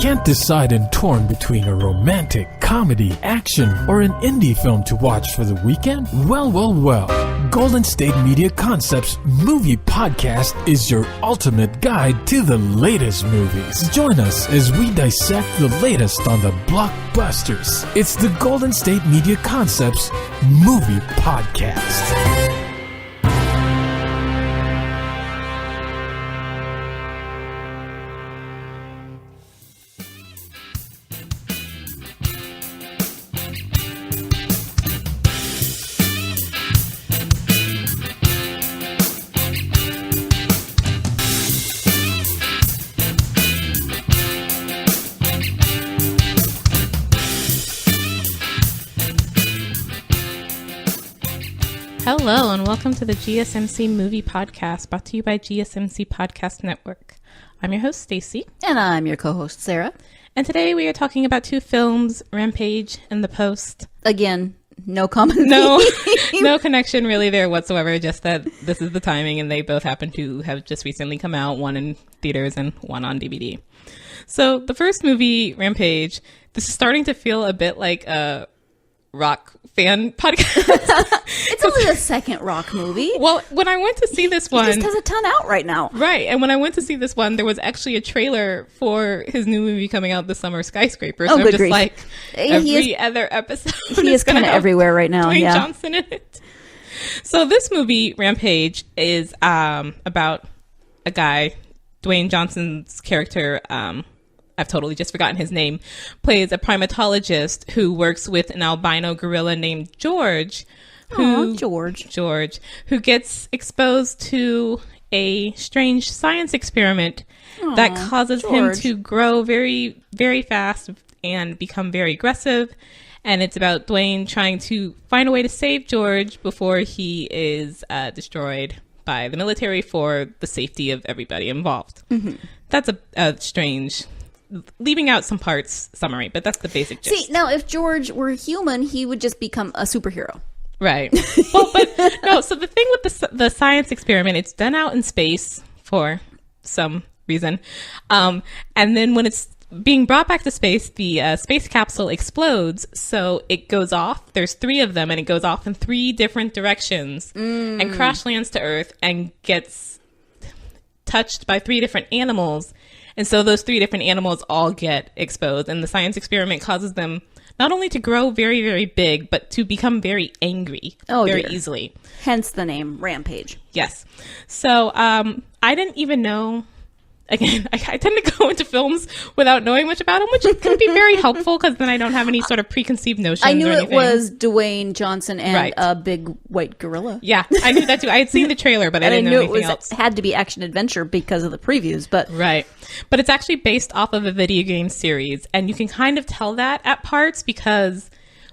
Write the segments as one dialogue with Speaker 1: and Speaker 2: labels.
Speaker 1: Can't decide and torn between a romantic, comedy, action, or an indie film to watch for the weekend? Well. Golden State Media Concepts Movie Podcast is your ultimate guide to the latest movies. Join us as we dissect the latest on the blockbusters. It's the Golden State Media Concepts Movie Podcast.
Speaker 2: Hello and welcome to the GSMC Movie Podcast, brought to you by GSMC Podcast Network. I'm your host, Staci.
Speaker 3: And I'm your co-host, Sarah.
Speaker 2: And today we are talking about two films, Rampage and The Post.
Speaker 3: Again, no common
Speaker 2: No connection really there whatsoever, just that this is the timing and they both happen to have just recently come out, one in theaters and one on DVD. So the first movie, Rampage, this is starting to feel a bit like a rock fan podcast.
Speaker 3: It's only the second rock movie.
Speaker 2: Well, when I went to see this one,
Speaker 3: he just has a ton out right now.
Speaker 2: Right, and when I went to see this one, there was actually a trailer for his new movie coming out this summer, Skyscraper. So I'm just grief. Like, every other episode
Speaker 3: he is kind of everywhere right now.
Speaker 2: Dwayne Johnson in it. So this movie, Rampage, is about a guy, Dwayne Johnson's character. I've totally just forgotten his name, plays a primatologist who works with an albino gorilla named George, who gets exposed to a strange science experiment that causes him to grow very, very fast and become very aggressive. And it's about Dwayne trying to find a way to save George before he is destroyed by the military for the safety of everybody involved. Mm-hmm. That's a strange, leaving out some parts summary, but that's the basic gist.
Speaker 3: See, now if George were human, he would just become a superhero.
Speaker 2: Right. Well, but no, so the thing with the science experiment, it's done out in space for some reason. And then when it's being brought back to space, the space capsule explodes. So it goes off. There's 3 of them, and it goes off in 3 different directions and crash lands to Earth and gets touched by 3 different animals. And so those 3 different animals all get exposed, and the science experiment causes them not only to grow very, very big, but to become very angry very easily.
Speaker 3: Hence the name Rampage.
Speaker 2: Yes. So I didn't even know. Again, I tend to go into films without knowing much about them, which can be very helpful because then I don't have any sort of preconceived notions.
Speaker 3: I knew
Speaker 2: or
Speaker 3: it was Dwayne Johnson and a big white gorilla.
Speaker 2: Yeah, I knew that too. I had seen the trailer, but I didn't know anything else.
Speaker 3: It had to be action adventure because of the previews, but
Speaker 2: right. But it's actually based off of a video game series, and you can kind of tell that at parts because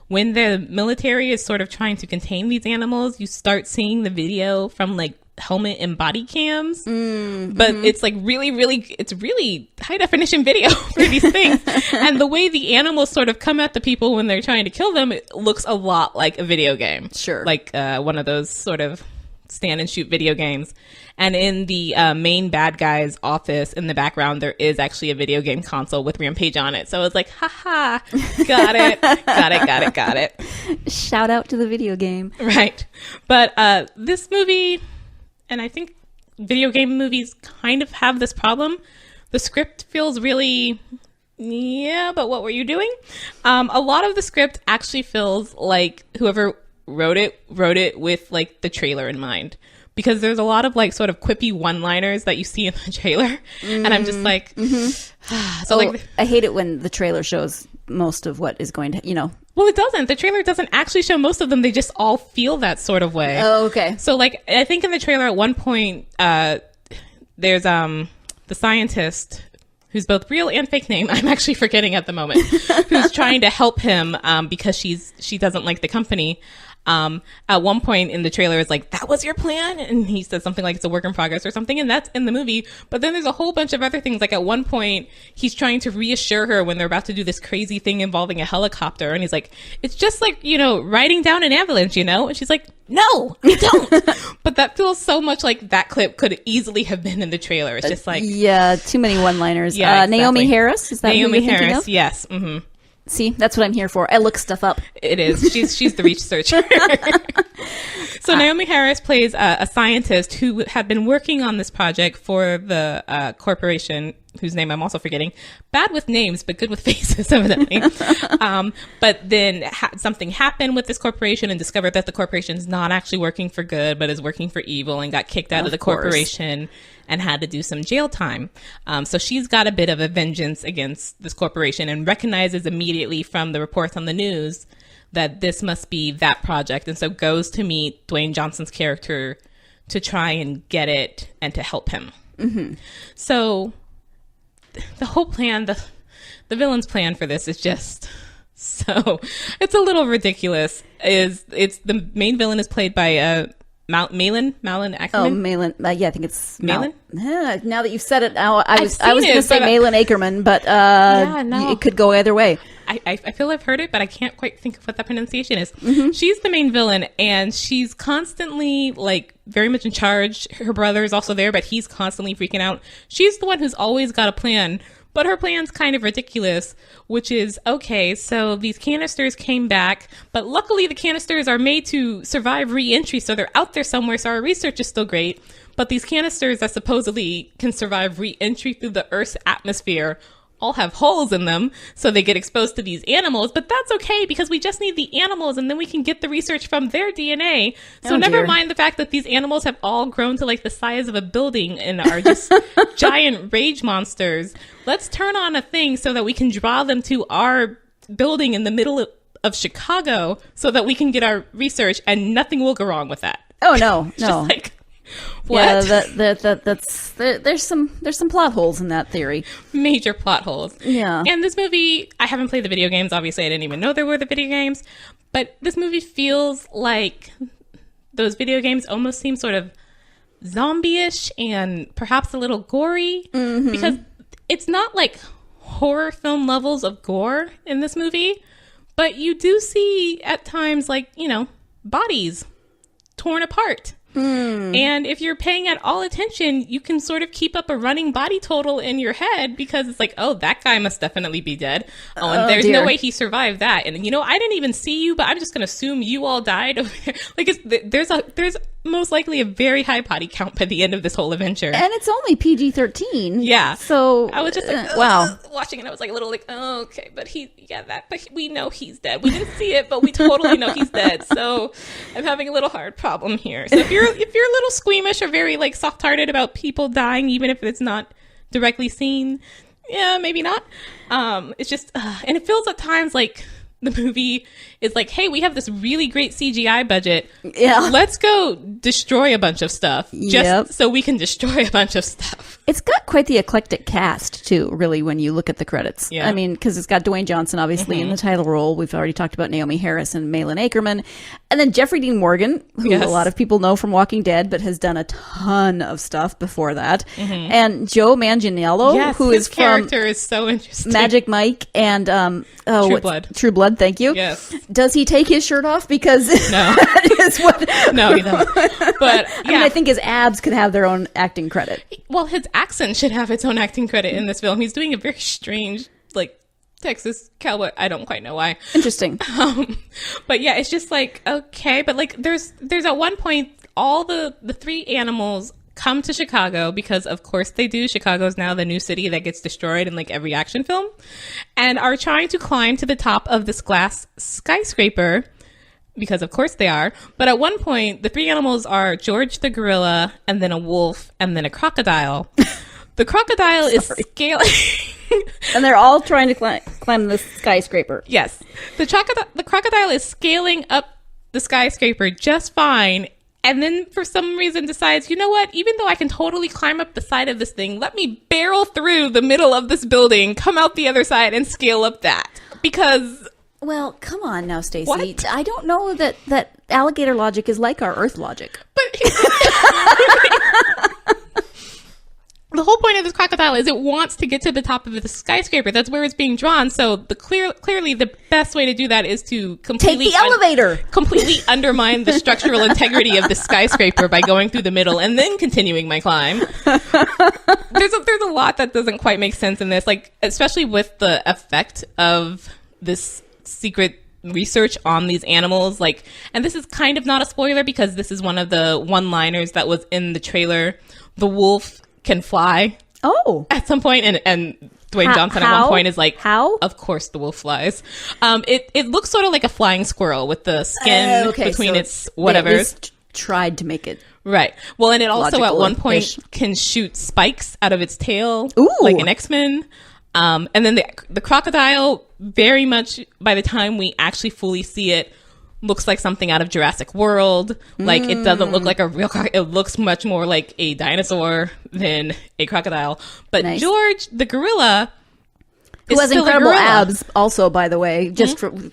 Speaker 2: when the military is sort of trying to contain these animals, you start seeing the video from like helmet and body cams, but it's like it's really high definition video for these things. And the way the animals sort of come at the people when they're trying to kill them, it looks a lot like a video game.
Speaker 3: Sure.
Speaker 2: Like one of those sort of stand and shoot video games. And in the main bad guy's office in the background, there is actually a video game console with Rampage on it. So I was like, haha, got it.
Speaker 3: Shout out to the video game.
Speaker 2: Right. But this movie, and I think video game movies kind of have this problem. The script feels really, but what were you doing? A lot of the script actually feels like whoever wrote it with like the trailer in mind. Because there's a lot of like sort of quippy one-liners that you see in the trailer. And I'm just like,
Speaker 3: I hate it when the trailer shows most of what is going to,
Speaker 2: Well, it doesn't. The trailer doesn't actually show most of them. They just all feel that sort of way.
Speaker 3: Oh, okay.
Speaker 2: So like, I think in the trailer at one point, there's the scientist who's both real and fake name, I'm actually forgetting at the moment, who's trying to help him because she doesn't like the company. At one point in the trailer, it's like, that was your plan? And he says something like it's a work in progress or something, and that's in the movie. But then there's a whole bunch of other things. Like at one point, he's trying to reassure her when they're about to do this crazy thing involving a helicopter. And he's like, it's just like, riding down an avalanche, And she's like, no, you don't. But that feels so much like that clip could easily have been in the trailer. It's just like...
Speaker 3: yeah, too many one-liners.
Speaker 2: Yeah, exactly.
Speaker 3: Naomi Harris, is that
Speaker 2: Naomi
Speaker 3: who you're thinking
Speaker 2: Harris,
Speaker 3: of?
Speaker 2: yes. Mm-hmm.
Speaker 3: See, that's what I'm here for. I look stuff up.
Speaker 2: It is. She's the researcher. So Naomi Harris plays a scientist who had been working on this project for the corporation, whose name I'm also forgetting. Bad with names, but good with faces, evidently. But then something happened with this corporation and discovered that the corporation is not actually working for good, but is working for evil, and got kicked out of the corporation and had to do some jail time. So she's got a bit of a vengeance against this corporation and recognizes immediately from the reports on the news that this must be that project. And so goes to meet Dwayne Johnson's character to try and get it and to help him. Mm-hmm. So the whole plan, the villain's plan for this is just... so it's a little ridiculous. It's the main villain is played by Malin Ackerman.
Speaker 3: Oh, Malin. Yeah, I think it's
Speaker 2: Malin.
Speaker 3: Now that you've said it, I was going to say
Speaker 2: but
Speaker 3: Malin Ackerman, but it could go either way.
Speaker 2: I feel I've heard it, but I can't quite think of what that pronunciation is. Mm-hmm. She's the main villain, and she's constantly like very much in charge. Her brother is also there, but he's constantly freaking out. She's the one who's always got a plan. But her plan's kind of ridiculous, which is, okay, so these canisters came back, but luckily the canisters are made to survive re-entry, so they're out there somewhere, so our research is still great. But these canisters that supposedly can survive re-entry through the Earth's atmosphere all have holes in them, so they get exposed to these animals. But that's okay, because we just need the animals, and then we can get the research from their DNA. So never mind the fact that these animals have all grown to like the size of a building and are just giant rage monsters. Let's turn on a thing so that we can draw them to our building in the middle of Chicago so that we can get our research, and nothing will go wrong with that.
Speaker 3: Oh, no.
Speaker 2: Just like, what?
Speaker 3: Yeah, there's some plot holes in that theory.
Speaker 2: Major plot holes.
Speaker 3: Yeah.
Speaker 2: And this movie, I haven't played the video games. Obviously, I didn't even know there were the video games. But this movie feels like those video games almost seem sort of zombie-ish and perhaps a little gory. Mm-hmm. Because it's not like horror film levels of gore in this movie. But you do see at times like, bodies torn apart. And if you're paying at all attention, you can sort of keep up a running body total in your head, because it's like, oh, that guy must definitely be dead. Oh, and there's no way he survived that. And I didn't even see you, but I'm just going to assume you all died over there. Like, there's most likely a very high body count by the end of this whole adventure.
Speaker 3: And it's only PG-13.
Speaker 2: Yeah.
Speaker 3: So
Speaker 2: I was just like,
Speaker 3: wow.
Speaker 2: Watching it, I was like a little like, oh, okay, but we know he's dead. We didn't see it, but we totally know he's dead. So I'm having a little hard problem here. So if you're a little squeamish or very like soft-hearted about people dying, even if it's not directly seen, yeah, maybe not. It's just, and it feels at times like the movie is like, hey, we have this really great CGI budget. Yeah. Let's go destroy a bunch of stuff just so we can destroy a bunch of stuff.
Speaker 3: It's got quite the eclectic cast, too, really, when you look at the credits.
Speaker 2: Yeah.
Speaker 3: I mean, because it's got Dwayne Johnson, obviously, in the title role. We've already talked about Naomi Harris and Malin Ackerman. And then Jeffrey Dean Morgan, who a lot of people know from Walking Dead, but has done a ton of stuff before that. Mm-hmm. And Joe Manganiello, who is
Speaker 2: from... character is so interesting.
Speaker 3: Magic Mike and...
Speaker 2: True Blood.
Speaker 3: True Blood, thank you.
Speaker 2: Yes.
Speaker 3: Does he take his shirt off? Because
Speaker 2: no.
Speaker 3: that is what...
Speaker 2: No, he doesn't. But,
Speaker 3: I mean, I think his abs could have their own acting credit.
Speaker 2: Well, his accent should have its own acting credit in this film. He's doing a very strange, like, Texas cowboy. I don't quite know why.
Speaker 3: Interesting.
Speaker 2: But yeah, it's just like, okay. But like, there's at one point, all the three animals come to Chicago because of course they do. Chicago's now the new city that gets destroyed in like every action film, and are trying to climb to the top of this glass skyscraper because of course they are. But at one point, the three animals are George the gorilla, and then a wolf, and then a crocodile. The crocodile is scaling.
Speaker 3: And they're all trying to climb the skyscraper.
Speaker 2: Yes. The crocodile is scaling up the skyscraper just fine. And then for some reason decides, you know what? Even though I can totally climb up the side of this thing, let me barrel through the middle of this building, come out the other side, and scale up that. Because
Speaker 3: Well, come on now, Stacy.
Speaker 2: What?
Speaker 3: I don't know that alligator logic is like our Earth logic.
Speaker 2: But the whole point of this crocodile is it wants to get to the top of the skyscraper. That's where it's being drawn. So clearly the best way to do that is to completely
Speaker 3: take the elevator,
Speaker 2: completely undermine the structural integrity of the skyscraper by going through the middle and then continuing my climb. There's a lot that doesn't quite make sense in this, like especially with the effect of this secret research on these animals. Like, and this is kind of not a spoiler because this is one of the one-liners that was in the trailer. The wolf can fly.
Speaker 3: Oh,
Speaker 2: at some point, and Dwayne Johnson at one point is like,
Speaker 3: "How?
Speaker 2: Of course, the wolf flies." It looks sort of like a flying squirrel with the skin between its whatever.
Speaker 3: They at least tried to make it
Speaker 2: right. Well, and it also at one point
Speaker 3: logical-ish.
Speaker 2: can shoot spikes out of its tail,
Speaker 3: Ooh.
Speaker 2: like an X-Men. And then the crocodile, very much by the time we actually fully see it, looks like something out of Jurassic World. Like, it doesn't look like a real crocodile. It looks much more like a dinosaur than a crocodile. But
Speaker 3: Nice.
Speaker 2: George, the gorilla,
Speaker 3: who
Speaker 2: is
Speaker 3: has
Speaker 2: still a
Speaker 3: incredible
Speaker 2: gorilla.
Speaker 3: abs, also, by the way,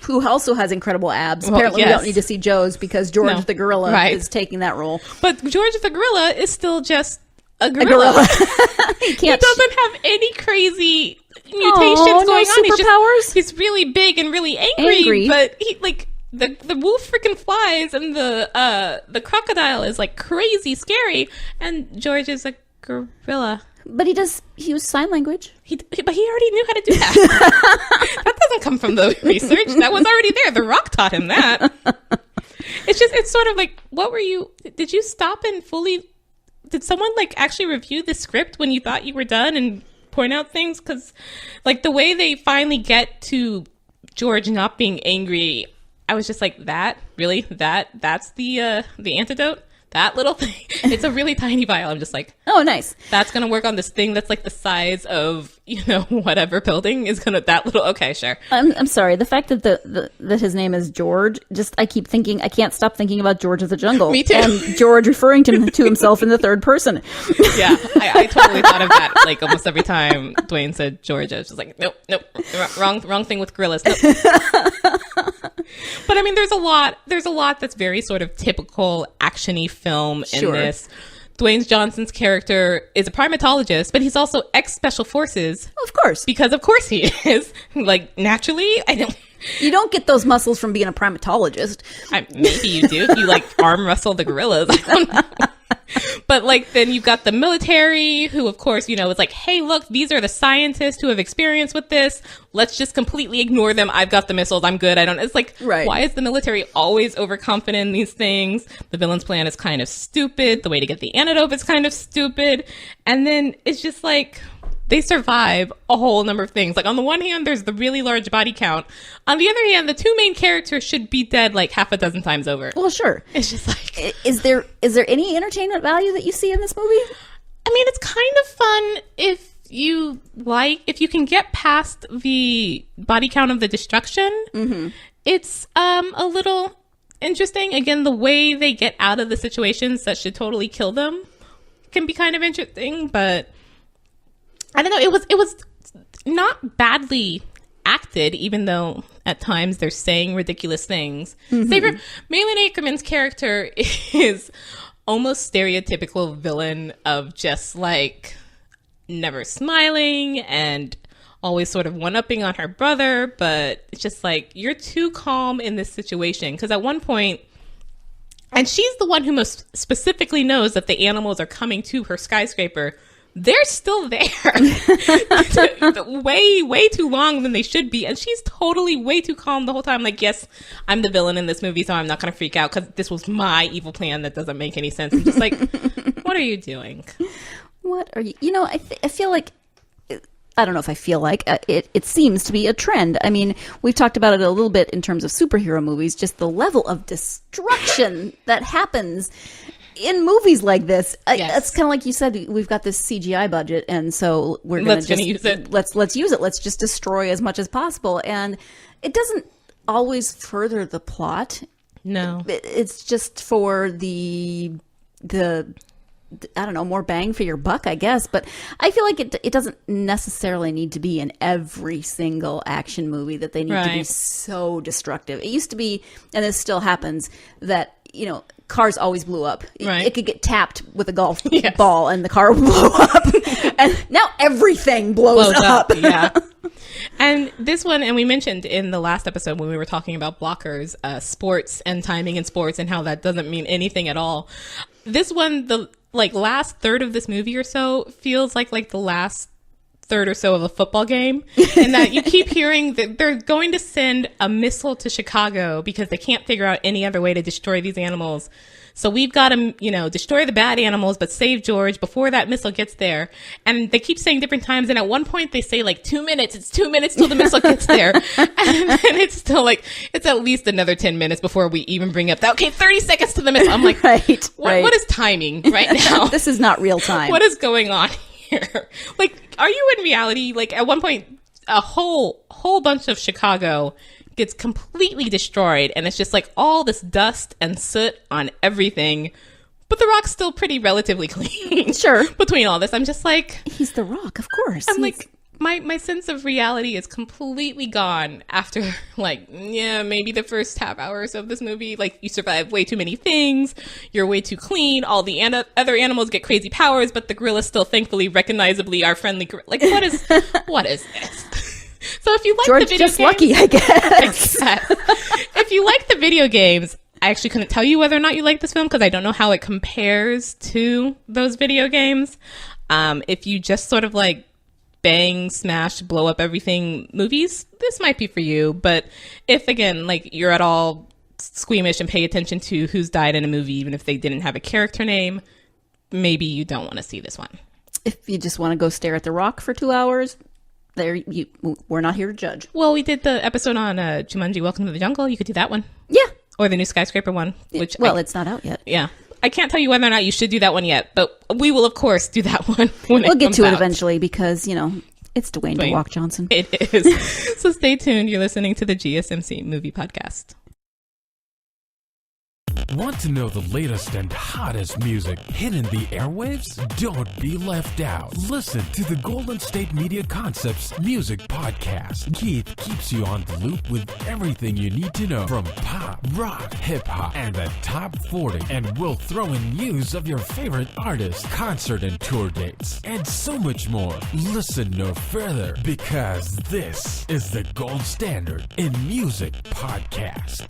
Speaker 3: who also has incredible abs.
Speaker 2: Well,
Speaker 3: Apparently, we
Speaker 2: yes.
Speaker 3: don't need to see Joe's because George
Speaker 2: No.
Speaker 3: the gorilla
Speaker 2: Right.
Speaker 3: is taking that role.
Speaker 2: But George the gorilla is still just a gorilla.
Speaker 3: A gorilla.
Speaker 2: He
Speaker 3: can't
Speaker 2: doesn't have any crazy mutations
Speaker 3: no
Speaker 2: going on.
Speaker 3: superpowers?
Speaker 2: He's really big and really angry. But he like the wolf freaking flies, and the crocodile is like crazy scary, and George is a gorilla.
Speaker 3: But he does use sign language.
Speaker 2: But he already knew how to do that. That doesn't come from the research. That was already there. The Rock taught him that. It's sort of like, what were you? Did you stop and fully? Did someone like actually review the script when you thought you were done and point out things? Because like the way they finally get to George not being angry, I was just like, that's the antidote. That little thing. It's a really tiny vial. I'm just like,
Speaker 3: Oh, nice.
Speaker 2: that's gonna work on this thing that's like the size of, whatever building is gonna, that little, okay, sure.
Speaker 3: I'm sorry. The fact that that his name is George, I can't stop thinking about George of the Jungle.
Speaker 2: Me too.
Speaker 3: And George referring to himself in the third person.
Speaker 2: Yeah, I totally thought of that like almost every time Dwayne said George. I was just like, nope, wrong thing with gorillas. Nope. But I mean, there's a lot that's very sort of typical action-y film in
Speaker 3: Sure.
Speaker 2: this. Dwayne Johnson's character is a primatologist, but he's also ex-special forces.
Speaker 3: Of course.
Speaker 2: Because of course he is. Like, naturally,
Speaker 3: You don't get those muscles from being a primatologist.
Speaker 2: maybe you do if you like arm wrestle the gorillas. I don't know. But like then you've got the military who of course, is like, hey, look, these are the scientists who have experience with this. Let's just completely ignore them. I've got the missiles. I'm good. It's like,
Speaker 3: Right.
Speaker 2: Why is the military always overconfident in these things? The villain's plan is kind of stupid. The way to get the antidote is kind of stupid. And then it's just like, they survive a whole number of things. Like on the one hand, there's the really large body count. On the other hand, the two main characters should be dead like half a dozen times over.
Speaker 3: Well, sure.
Speaker 2: It's just like,
Speaker 3: Is there any entertainment value that you see in this movie?
Speaker 2: I mean, it's kind of fun if you can get past the body count of the destruction. Mm-hmm. It's a little interesting. Again, the way they get out of the situations that should totally kill them can be kind of interesting, but I don't know. It was not badly acted, even though at times they're saying ridiculous things. Mm-hmm. Malin Ackerman's character is almost stereotypical villain of just like never smiling and always sort of one-upping on her brother, but it's just like, you're too calm in this situation. Because at one point, and she's the one who most specifically knows that the animals are coming to her skyscraper, they're still there way too long than they should be, and she's totally way too calm the whole time. Like, yes, I'm the villain in this movie, so I'm not gonna freak out because this was my evil plan that doesn't make any sense. I'm just like, what are you doing?
Speaker 3: What are you? I feel like, I don't know if I feel like it seems to be a trend. I mean, we've talked about it a little bit in terms of superhero movies, just the level of destruction that happens in movies like this.
Speaker 2: Yes.
Speaker 3: It's kind of like you said, we've got this CGI budget, and so we're going to
Speaker 2: use it.
Speaker 3: Let's use it. Let's just destroy as much as possible. And it doesn't always further the plot.
Speaker 2: No.
Speaker 3: It's just for the I don't know, more bang for your buck, I guess. But I feel like it doesn't necessarily need to be in every single action movie that they need to be so destructive. It used to be, and this still happens, that, you know, cars always blew up. It could get tapped with a golf ball and the car would blow up. And now everything blows up.
Speaker 2: Yeah. And this one, and we mentioned in the last episode when we were talking about blockers, sports and timing in sports and how that doesn't mean anything at all. This one, the last third of this movie or so feels like the last third or so of a football game, and that you keep hearing that they're going to send a missile to Chicago because they can't figure out any other way to destroy these animals. So we've got to, you know, destroy the bad animals, but save George before that missile gets there. And they keep saying different times. And at one point they say 2 minutes. It's 2 minutes till the missile gets there. And then it's still it's at least another 10 minutes before we even bring up that, okay, 30 seconds to the missile. I'm like, what is timing right now?
Speaker 3: This is not real time.
Speaker 2: What is going on here? Are you in reality? At one point, a whole bunch of Chicago gets completely destroyed, and it's just all this dust and soot on everything, but The Rock's still pretty relatively clean.
Speaker 3: Sure.
Speaker 2: Between all this, I'm just
Speaker 3: he's The Rock, of course.
Speaker 2: I'm my sense of reality is completely gone after maybe the first half hour or so of this movie. You survive way too many things, you're way too clean, all the other animals get crazy powers, but the gorilla's still thankfully recognizably our friendly gorilla. What is this? So if you like
Speaker 3: George
Speaker 2: the video
Speaker 3: just
Speaker 2: games,
Speaker 3: lucky, I guess.
Speaker 2: If you like the video games, I actually couldn't tell you whether or not you like this film because I don't know how it compares to those video games. If you just sort of bang, smash, blow up everything movies, this might be for you. But if, again, you're at all squeamish and pay attention to who's died in a movie, even if they didn't have a character name, maybe you don't want to see this one.
Speaker 3: If you just want to go stare at The Rock for 2 hours, we're not here to judge.
Speaker 2: Well, we did the episode on Jumanji: Welcome to the Jungle. You could do that one.
Speaker 3: Yeah.
Speaker 2: Or the new Skyscraper one. Which
Speaker 3: it's not out yet.
Speaker 2: Yeah. I can't tell you whether or not you should do that one yet, but we will, of course, do that one when
Speaker 3: we'll get to
Speaker 2: out.
Speaker 3: It eventually because, you know, it's Dwayne Johnson.
Speaker 2: It is. So stay tuned. You're listening to the GSMC Movie Podcast.
Speaker 1: Want to know the latest and hottest music hitting the airwaves? Don't be left out. Listen to the Golden State Media Concepts Music Podcast. Keith keeps you on the loop with everything you need to know from pop, rock, hip-hop, and the top 40. And we'll throw in news of your favorite artists, concert and tour dates, and so much more. Listen no further because this is the gold standard in music podcast.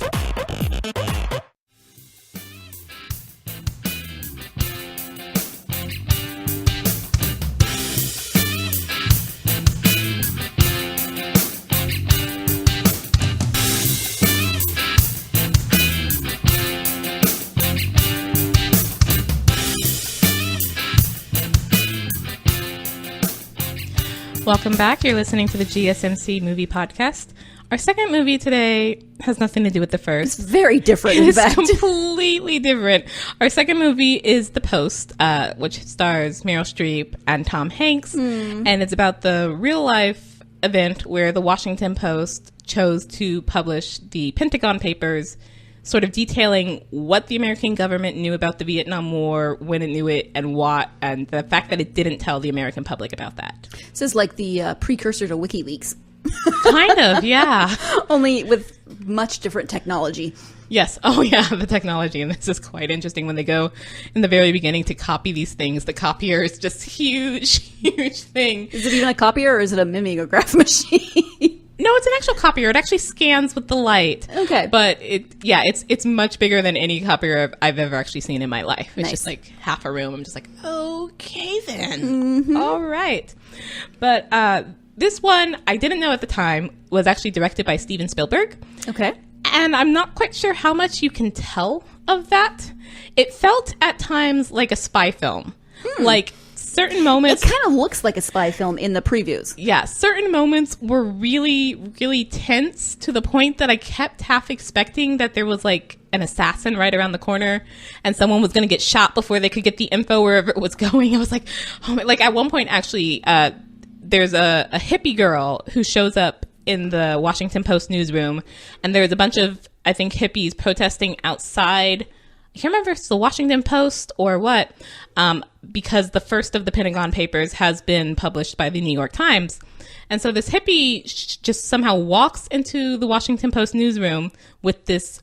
Speaker 2: Welcome back. You're listening to the GSMC Movie Podcast. Our second movie today has nothing to do with the first.
Speaker 3: It's very different, in fact.
Speaker 2: It's completely different. Our second movie is The Post, which stars Meryl Streep and Tom Hanks. And it's about the real-life event where the Washington Post chose to publish the Pentagon Papers, sort of detailing what the American government knew about the Vietnam War, when it knew it, and what, and the fact that it didn't tell the American public about that.
Speaker 3: This is like the precursor to WikiLeaks.
Speaker 2: Kind of, yeah.
Speaker 3: Only with much different technology.
Speaker 2: Yes. Oh, yeah, the technology. And this is quite interesting when they go in the very beginning to copy these things. The copier is just huge, huge thing.
Speaker 3: Is it even a copier or is it a mimeograph machine?
Speaker 2: No, it's an actual copier. It actually scans with the light.
Speaker 3: Okay.
Speaker 2: But it's much bigger than any copier I've ever actually seen in my life. It's just half a room. I'm just okay then. All right. But this one, I didn't know at the time, was actually directed by Steven Spielberg.
Speaker 3: Okay.
Speaker 2: And I'm not quite sure how much you can tell of that. It felt at times like a spy film. Certain moments...
Speaker 3: It kind of looks like a spy film in the previews.
Speaker 2: Yeah, certain moments were really, really tense to the point that I kept half expecting that there was an assassin right around the corner and someone was going to get shot before they could get the info wherever it was going. I was like, oh my... at one point, actually, there's a hippie girl who shows up in the Washington Post newsroom, and there's a bunch of, I think, hippies protesting outside. I can't remember if it's the Washington Post or what, because the first of the Pentagon Papers has been published by the New York Times. And so this hippie just somehow walks into the Washington Post newsroom with this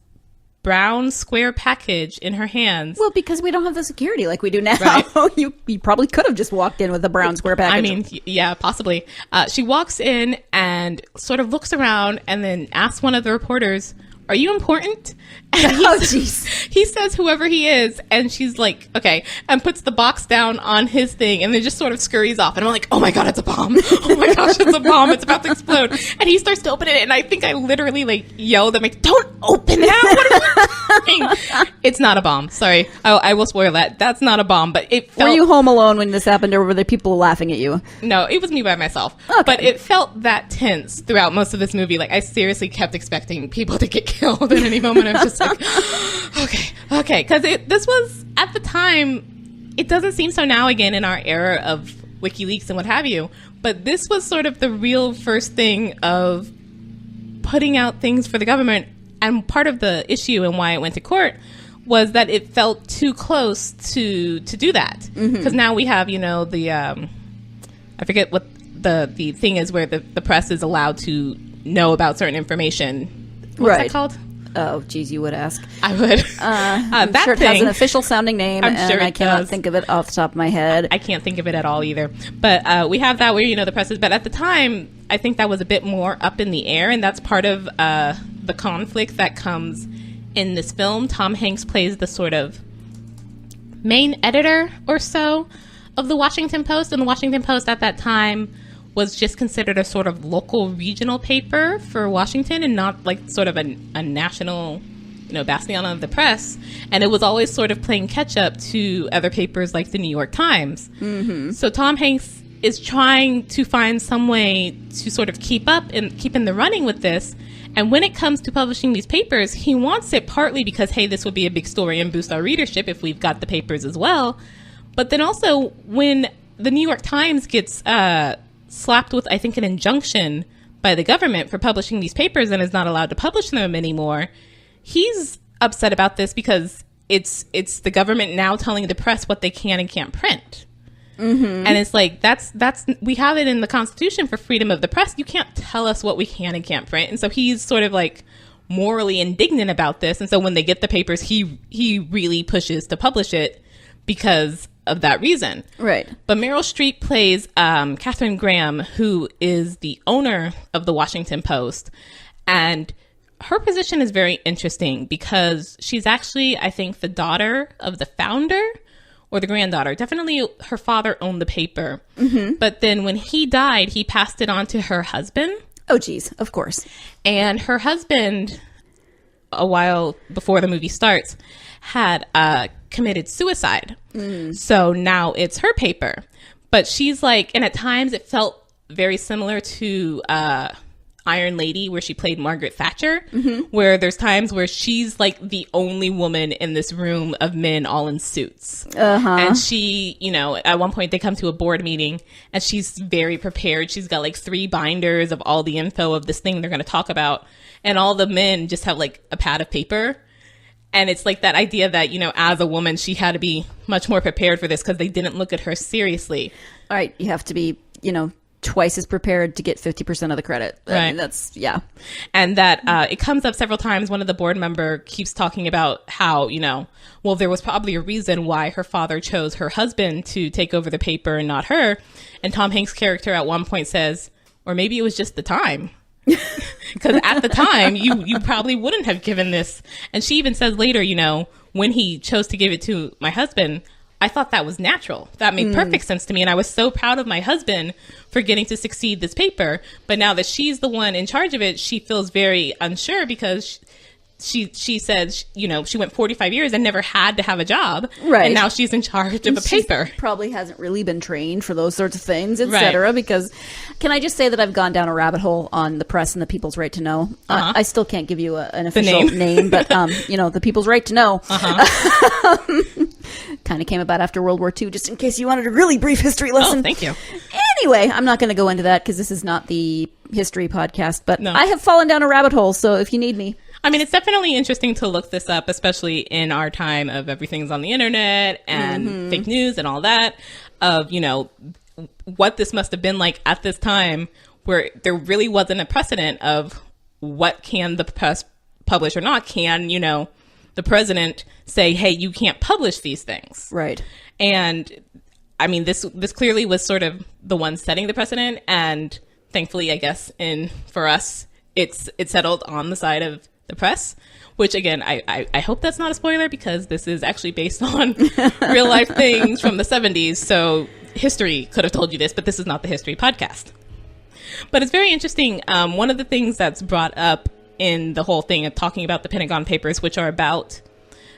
Speaker 2: brown square package in her hands.
Speaker 3: Well, because we don't have the security like we do now.
Speaker 2: Right.
Speaker 3: You probably could have just walked in with a brown square package.
Speaker 2: I mean, yeah, possibly. She walks in and sort of looks around and then asks one of the reporters, "Are you important?" And he says whoever he is, and she's like, okay, and puts the box down on his thing and then just sort of scurries off. And I'm like, oh my God, it's a bomb. Oh my gosh, it's a bomb. It's about to explode. And he starts to open it, and I think I literally like yelled, I'm like, don't open that. What are you doing? It's not a bomb. Sorry. I will spoil that. That's not a bomb, but it felt...
Speaker 3: Were you home alone when this happened, or were there people laughing at you?
Speaker 2: No, it was me by myself.
Speaker 3: Okay.
Speaker 2: But it felt that tense throughout most of this movie. Like, I seriously kept expecting people to get killed at any moment. I was just like, okay. Because this was, at the time, it doesn't seem so now again in our era of WikiLeaks and what have you, but this was sort of the real first thing of putting out things for the government. And part of the issue and why it went to court was that it felt too close to do that. Because now we have, the, I forget what the thing is where the press is allowed to know about certain information. What's that called?
Speaker 3: Oh, geez, you would ask.
Speaker 2: I would.
Speaker 3: I'm
Speaker 2: that
Speaker 3: sure it
Speaker 2: thing,
Speaker 3: has an official sounding name,
Speaker 2: and
Speaker 3: I cannot think of it off the top of my head.
Speaker 2: I can't think of it at all either. But we have that where, the press is. But at the time, I think that was a bit more up in the air, and that's part of the conflict that comes in this film. Tom Hanks plays the sort of main editor or so of the Washington Post, and the Washington Post at that time was just considered a sort of local regional paper for Washington and not like sort of a national, bastion of the press. And it was always sort of playing catch up to other papers like the New York Times. So Tom Hanks is trying to find some way to sort of keep up and keep in the running with this. And when it comes to publishing these papers, he wants it partly because, hey, this would be a big story and boost our readership if we've got the papers as well. But then also when the New York Times gets slapped with, I think, an injunction by the government for publishing these papers and is not allowed to publish them anymore, he's upset about this because it's the government now telling the press what they can and can't print. And it's like, that's we have it in the Constitution for freedom of the press. You can't tell us what we can and can't print. And so he's sort of like morally indignant about this. And so when they get the papers, he really pushes to publish it because of that reason. Right. But Meryl Streep plays Katharine Graham, who is the owner of the Washington Post. And her position is very interesting because she's actually, I think, the daughter of the founder or the granddaughter. Definitely her father owned the paper. But then when he died, he passed it on to her husband.
Speaker 3: Oh, geez. Of course.
Speaker 2: And her husband, a while before the movie starts, had committed suicide. So now it's her paper. But she's like, and at times it felt very similar to Iron Lady, where she played Margaret Thatcher, where there's times where she's like the only woman in this room of men all in suits. And she, at one point they come to a board meeting and she's very prepared. She's got like 3 binders of all the info of this thing they're going to talk about. And all the men just have like a pad of paper. And it's like that idea that, as a woman, she had to be much more prepared for this because they didn't look at her seriously.
Speaker 3: All right. You have to be, twice as prepared to get 50% of the credit.
Speaker 2: Right.
Speaker 3: I mean, that's, yeah.
Speaker 2: And that it comes up several times. One of the board member keeps talking about how, well, there was probably a reason why her father chose her husband to take over the paper and not her. And Tom Hanks' character at one point says, or maybe it was just the time. Because at the time, you probably wouldn't have given this. And she even says later, when he chose to give it to my husband, I thought that was natural. That made perfect sense to me. And I was so proud of my husband for getting to succeed this paper. But now that she's the one in charge of it, she feels very unsure because she says, she went 45 years and never had to have a job. Right. And now she's in charge of a paper.
Speaker 3: Probably hasn't really been trained for those sorts of things, etc. Because can I just say that I've gone down a rabbit hole on the press and the People's Right to Know. I still can't give you an official name, but, the People's Right to Know. Kind of came about after World War II, just in case you wanted a really brief history lesson.
Speaker 2: Oh, thank you.
Speaker 3: Anyway, I'm not going to go into that because this is not the history podcast, but
Speaker 2: no.
Speaker 3: I have fallen down a rabbit hole, so if you need me.
Speaker 2: I mean, it's definitely interesting to look this up, especially in our time of everything's on the internet and fake news and all that, of, you know, what this must have been like at this time where there really wasn't a precedent of what can the press publish or not. Can, you know, the president say, hey, you can't publish these things.
Speaker 3: Right.
Speaker 2: And I mean, this clearly was sort of the one setting the precedent. And thankfully, I guess, for us, it's settled on the side of the press, which again, I hope that's not a spoiler, because this is actually based on real life things from the 70s. So history could have told you this, but this is not the history podcast. But it's very interesting. One of the things that's brought up in the whole thing of talking about the Pentagon Papers, which are about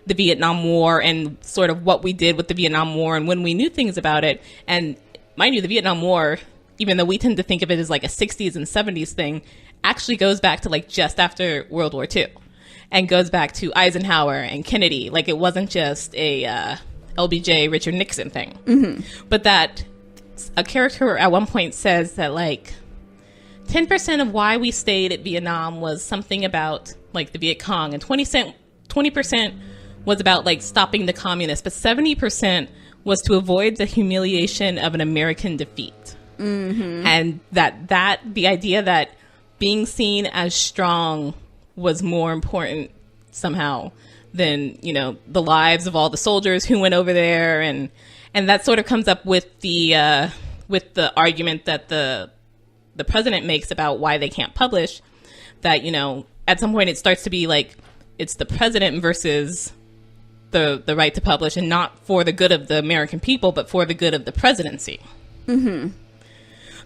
Speaker 2: the Vietnam War and sort of what we did with the Vietnam War and when we knew things about it. And mind you, the Vietnam War, even though we tend to think of it as like a 60s and 70s thing, actually goes back to like just after World War II and goes back to Eisenhower and Kennedy. Like, it wasn't just a LBJ, Richard Nixon thing. Mm-hmm. But that a character at one point says that like 10% of why we stayed at Vietnam was something about like the Viet Cong, and 20% was about like stopping the communists, but 70% was to avoid the humiliation of an American defeat. Mm-hmm. And that the idea that being seen as strong was more important somehow than, you know, the lives of all the soldiers who went over there. And that sort of comes up with the argument that the president makes about why they can't publish, that, you know, at some point it starts to be like it's the president versus the right to publish, and not for the good of the American people, but for the good of the presidency. Mm-hmm.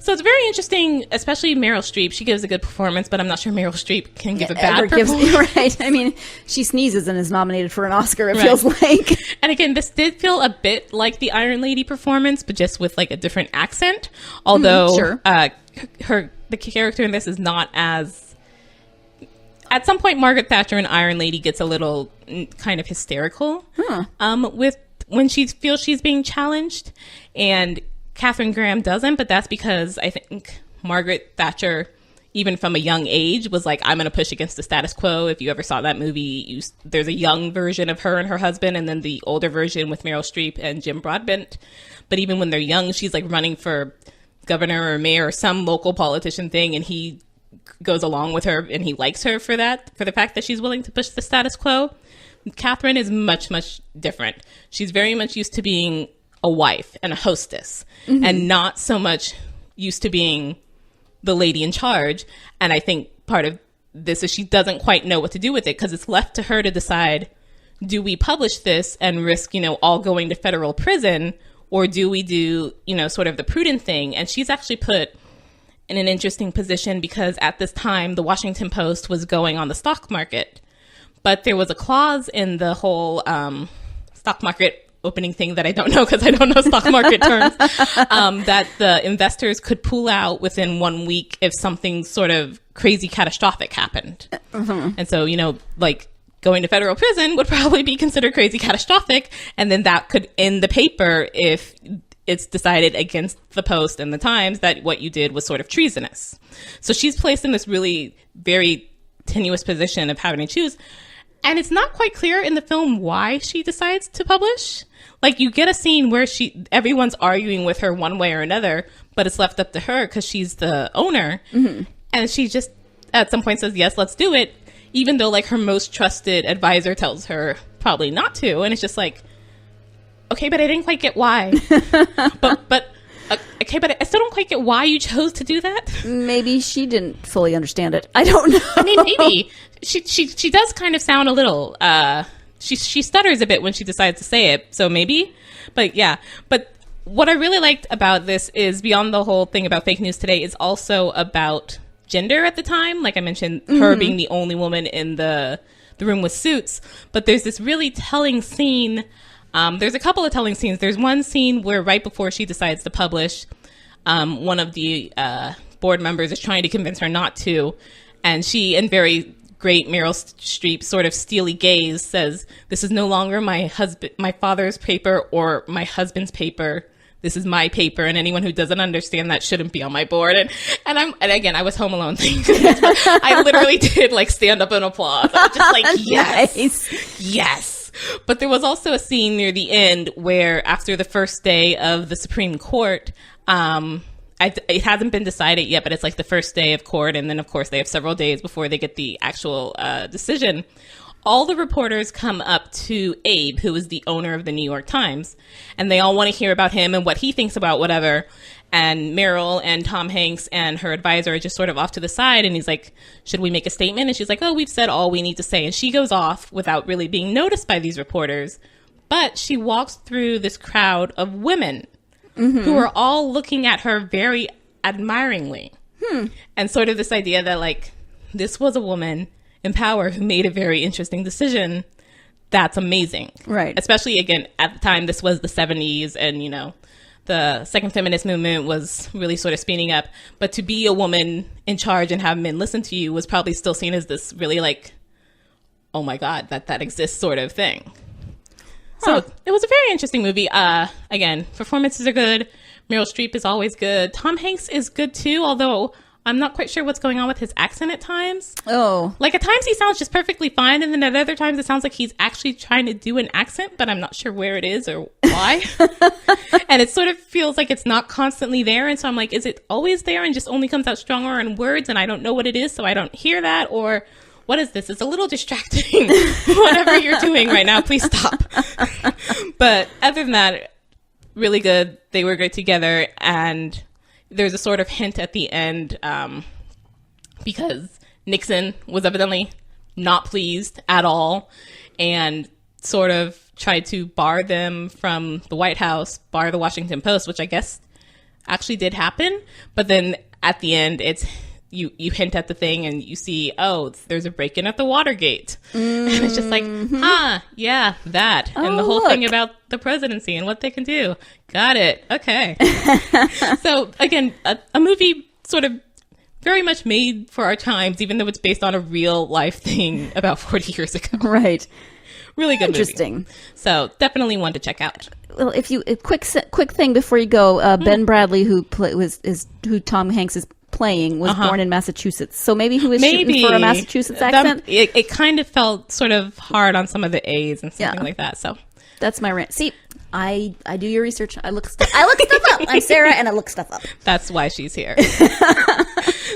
Speaker 2: So it's very interesting, especially Meryl Streep. She gives a good performance, but I'm not sure Meryl Streep can give a bad performance.
Speaker 3: Right. I mean, she sneezes and is nominated for an Oscar, it feels like.
Speaker 2: And again, this did feel a bit like the Iron Lady performance, but just with like a different accent. Although the character in this is not as... At some point, Margaret Thatcher in Iron Lady gets a little kind of hysterical with when she feels she's being challenged, and Katharine Graham doesn't. But that's because I think Margaret Thatcher, even from a young age, was like, I'm going to push against the status quo. If you ever saw that movie, there's a young version of her and her husband, and then the older version with Meryl Streep and Jim Broadbent. But even when they're young, she's like running for governor or mayor or some local politician thing, and he goes along with her and he likes her for that, for the fact that she's willing to push the status quo. Catherine is much, much different. She's very much used to being a wife and a hostess, and not so much used to being the lady in charge. And I think part of this is she doesn't quite know what to do with it, because it's left to her to decide, do we publish this and risk, you know, all going to federal prison, or do we do, you know, sort of the prudent thing? And she's actually put in an interesting position, because at this time, the Washington Post was going on the stock market. But there was a clause in the whole stock market opening thing that I don't know, because I don't know stock market terms, that the investors could pull out within 1 week if something sort of crazy catastrophic happened. And so, you know, like going to federal prison would probably be considered crazy catastrophic. And then that could end the paper if it's decided against the Post and the Times that what you did was sort of treasonous. So she's placed in this really very tenuous position of having to choose. And it's not quite clear in the film why she decides to publish. Like, you get a scene where everyone's arguing with her one way or another, but it's left up to her because she's the owner. And she just at some point says, yes, let's do it, even though like her most trusted advisor tells her probably not to. And it's just like, okay, but I didn't quite get why. but okay, but I still don't quite get why you chose to do that. Maybe
Speaker 3: she didn't fully understand it. I don't know.
Speaker 2: I mean, maybe she does kind of sound a little. She stutters a bit when she decides to say it. So maybe, but yeah. But what I really liked about this is, beyond the whole thing about fake news today, is also about gender at the time. Like I mentioned, her being the only woman in the room with suits. But there's this really telling scene. There's a couple of telling scenes. There's one scene where right before she decides to publish, one of the board members is trying to convince her not to. And she, in very great Meryl Streep sort of steely gaze, says, this is no longer my father's paper or my husband's paper. this is my paper, and anyone who doesn't understand that shouldn't be on my board. And again, I was home alone thinking, I literally did like stand up and applaud. I was just like, yes, nice. Yes. But there was also a scene near the end where after the first day of the Supreme Court, it hasn't been decided yet, but it's like the first day of court. And then, of course, they have several days before they get the actual decision. All the reporters come up to Abe, who is the owner of the New York Times, and they all want to hear about him and what he thinks about whatever. And Meryl and Tom Hanks and her advisor are just sort of off to the side. And he's like, should we make a statement? And she's like, oh, we've said all we need to say. And she goes off without really being noticed by these reporters. But she walks through this crowd of women who are all looking at her very admiringly. And sort of this idea that, like, this was a woman in power who made a very interesting decision. That's amazing.
Speaker 3: Right.
Speaker 2: Especially, again, at the time, this was the 70s, and, you know, the second feminist movement was really sort of speeding up. But to be a woman in charge and have men listen to you was probably still seen as this really, like, oh my God, that exists sort of thing. So it was a very interesting movie. Again, performances are good. Meryl Streep is always good. Tom Hanks is good too, although I'm not quite sure what's going on with his accent at times. Oh. Like, at times he sounds just perfectly fine, and then at other times it sounds like he's actually trying to do an accent, but I'm not sure where it is or why. And it sort of feels like it's not constantly there, and so I'm like, is it always there and just only comes out stronger in words, and I don't know what it is, so I don't hear that, or what is this? It's a little distracting. Whatever you're doing right now, please stop. But other than that, really good. They were great together, and there's a sort of hint at the end because Nixon was evidently not pleased at all and sort of tried to bar them from the White House, bar the Washington Post, which I guess actually did happen. But then at the end, it's you hint at the thing and you see, oh, there's a break-in at the Watergate. And it's just like, yeah, that. Oh, and the whole thing about the presidency and what they can do. Got it. Okay. So, again, a movie sort of very much made for our times, even though it's based on a real-life thing about 40 years ago.
Speaker 3: Right.
Speaker 2: Really good
Speaker 3: Interesting.
Speaker 2: Movie. So, definitely one to check out.
Speaker 3: Well, a quick thing before you go, Ben Bradley, who Tom Hanks is playing, was born in Massachusetts, so maybe he was shooting for a Massachusetts accent.
Speaker 2: It kind of felt sort of hard on some of the A's and something like that. So
Speaker 3: that's my rant. See, I do your research. I look stuff up. I'm Sarah, and I look stuff up.
Speaker 2: That's why she's here.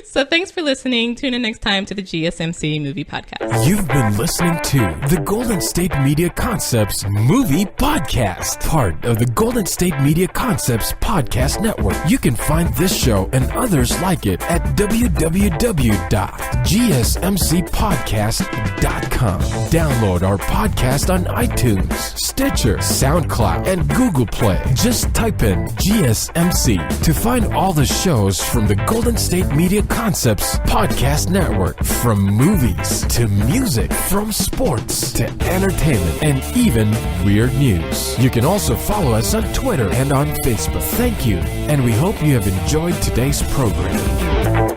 Speaker 2: So thanks for listening. Tune in next time to the GSMC Movie Podcast.
Speaker 1: You've been listening to the Golden State Media Concepts Movie Podcast, part of the Golden State Media Concepts Podcast Network. You can find this show and others like it at www.gsmcpodcast.com. Download our podcast on iTunes, Stitcher, SoundCloud, and Google Play. Just type in GSMC to find all the shows from the Golden State Media Concepts Podcast Network. From movies to music, from sports to entertainment, and even weird news. You can also follow us on Twitter and on Facebook. Thank you, and we hope you have enjoyed today's program.